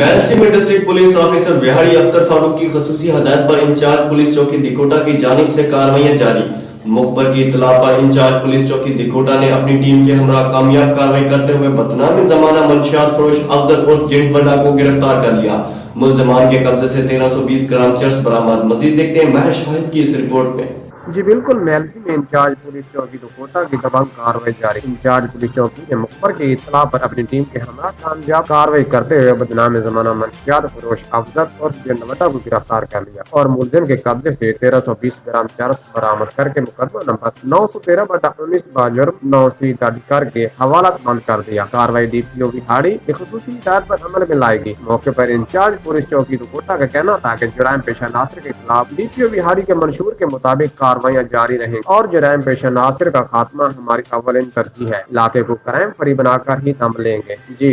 महलसी में district police officer Vehari Akhtar Farooq की खसूसी हदायत पर इंचार्ज पुलिस चौकी दिकोटा की जानिब से कार्रवाइयां जारी। मुखबर की इत्तला पर इंचार्ज पुलिस चौकी दिकोटा ने अपनी टीम के हमरा कामयाब कार्रवाई करते हुए बदनामी जमाना मंशियात फरोश अफजल उर्फ जिंटवडा को गिरफ्तार कर लिया। मुलजमान के कब्जे से 1320 ग्राम चरस बरामद। मजीद देखते हैं महर शाहिद की इस रिपोर्ट में। जी बिल्कुल, मेलसी में इंचार्ज पुलिस चौकी दिकोटा की दबंग कार्रवाई जारी। इंचार्ज पुलिस चौकी ने मुखबर की इत्तला पर अपनी टीम के हमरा कामयाब कार्रवाई करते हुए बदनाम जमाना मंशियात फरोश अफजल और जिंटवडा को गिरफ्तार कर लिया और मुलजिम के कब्जे से 1320 ग्राम चरस बरामद करके मुकदमा नंबर 913/19 9 दर्ज करके हवाला बंद कर दिया। कार्रवाई डीपीओ विहाड़ी की खुसूसी हिदायत पर अमल में लाएगी। मौके पर इंचार्ज पुलिस चौकी दिकोटा का कहना था कि जुराइम पेशा नासिर के खिलाफ डीपीओ विहाड़ी के मंशूर के मुताबिक कार्रवाइयां जारी रहेंगी और जुराइम पेशा नासिर का खात्मा हमारी अव्वलिन तरजीह है। इलाके को क्राइम फ्री बनाकर ही दम लेंगे। जी।